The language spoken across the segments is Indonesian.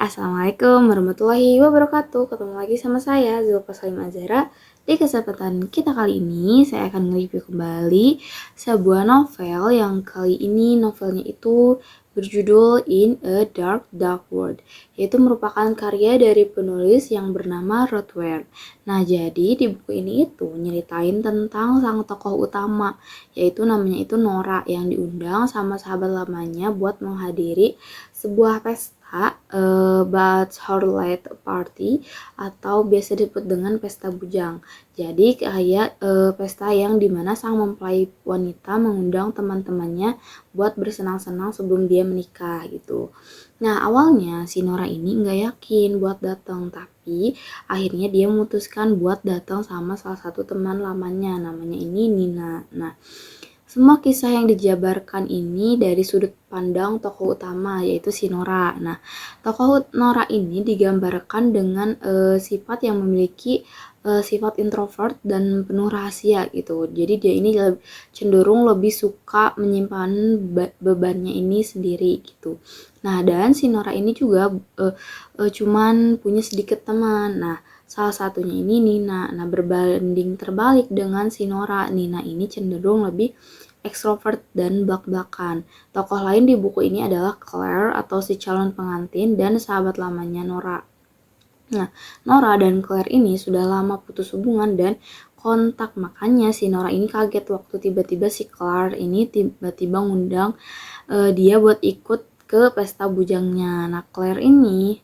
Assalamualaikum warahmatullahi wabarakatuh. Ketemu lagi sama saya Zulfa Salim Azhara. Di kesempatan kita kali ini saya akan mereview kembali sebuah novel yang kali ini novelnya itu berjudul In a Dark Dark World, yaitu merupakan karya dari penulis yang bernama Rothwell. Nah, jadi di buku ini itu nyeritain tentang sang tokoh utama, yaitu namanya itu Nora, yang diundang sama sahabat lamanya buat menghadiri sebuah pesta bachelorette party atau biasa disebut dengan pesta bujang. Jadi kayak pesta yang dimana sang mempelai wanita mengundang teman-temannya buat bersenang-senang sebelum dia menikah gitu. Nah, awalnya si Nora ini nggak yakin buat datang, tapi akhirnya dia memutuskan buat datang sama salah satu teman lamanya, namanya ini Nina. Nah, semua kisah yang dijabarkan ini dari sudut pandang tokoh utama, yaitu si Nora. Nah, tokoh Nora ini digambarkan dengan sifat yang memiliki sifat introvert dan penuh rahasia gitu. Jadi dia ini cenderung lebih suka menyimpan bebannya ini sendiri gitu. Nah, dan si Nora ini juga cuman punya sedikit teman. Nah, salah satunya ini Nina. Nah, berbanding terbalik dengan si Nora, Nina ini cenderung lebih ekstrovert dan blak-blakan. Tokoh lain di buku ini adalah Claire atau si calon pengantin dan sahabat lamanya Nora. Nah, Nora dan Claire ini sudah lama putus hubungan dan kontak, makanya si Nora ini kaget waktu tiba-tiba si Claire ini tiba-tiba ngundang dia buat ikut ke pesta bujangnya. Nah, Claire ini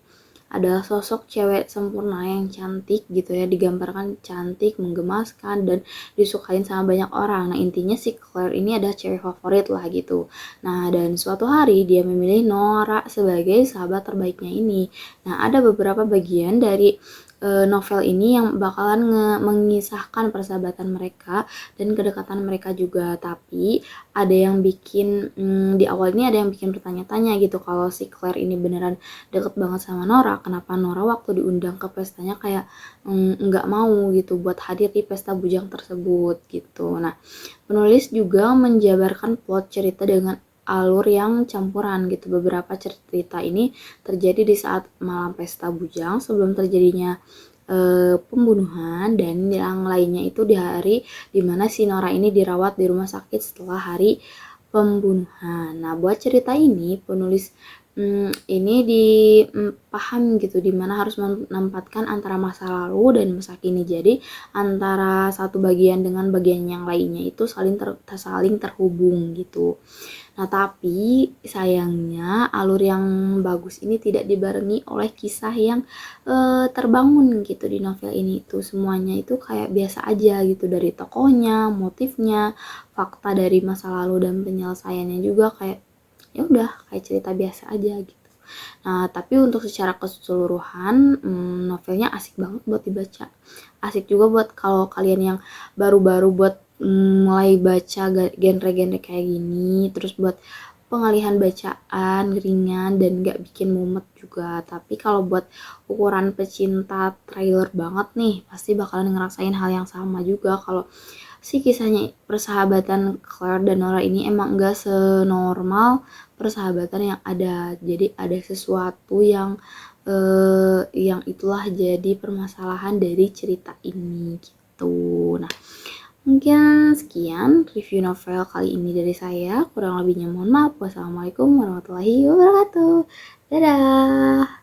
adalah sosok cewek sempurna yang cantik gitu ya, digambarkan cantik, menggemaskan, dan disukain sama banyak orang. Nah, intinya si Claire ini adalah cewek favorit lah gitu. Nah, dan suatu hari dia memilih Nora sebagai sahabat terbaiknya ini. Nah, ada beberapa bagian dari novel ini yang bakalan mengisahkan persahabatan mereka dan kedekatan mereka juga, tapi ada yang bikin di awal ini ada yang bikin bertanya-tanya gitu, kalau si Claire ini beneran deket banget sama Nora, kenapa Nora waktu diundang ke pestanya kayak nggak mau gitu buat hadir di pesta bujang tersebut gitu. Nah, penulis juga menjabarkan plot cerita dengan alur yang campuran gitu. Beberapa cerita ini terjadi di saat malam pesta bujang sebelum terjadinya pembunuhan, dan yang lainnya itu di hari dimana si Nora ini dirawat di rumah sakit setelah hari pembunuhan. Nah, buat cerita ini penulis ini dipahami gitu, dimana harus menempatkan antara masa lalu dan masa kini. Jadi antara satu bagian dengan bagian yang lainnya itu saling terhubung gitu. Nah, tapi sayangnya alur yang bagus ini tidak dibarengi oleh kisah yang terbangun gitu di novel ini. Itu semuanya itu kayak biasa aja gitu, dari tokohnya, motifnya, fakta dari masa lalu, dan penyelesaiannya juga kayak ya udah kayak cerita biasa aja gitu. Nah, tapi untuk secara keseluruhan novelnya asik banget buat dibaca. Asik juga buat kalau kalian yang baru-baru buat mulai baca genre-genre kayak gini, terus buat pengalihan bacaan ringan dan gak bikin mumet juga. Tapi kalau buat ukuran pecinta trailer banget nih, pasti bakalan ngerasain hal yang sama juga. Kalau si kisahnya persahabatan Claire dan Nora ini emang gak senormal persahabatan yang ada. Jadi ada sesuatu yang itulah jadi permasalahan dari cerita ini gitu. Nah, mungkin sekian review novel kali ini dari saya. Kurang lebihnya mohon maaf. Wassalamualaikum warahmatullahi wabarakatuh. Dadah.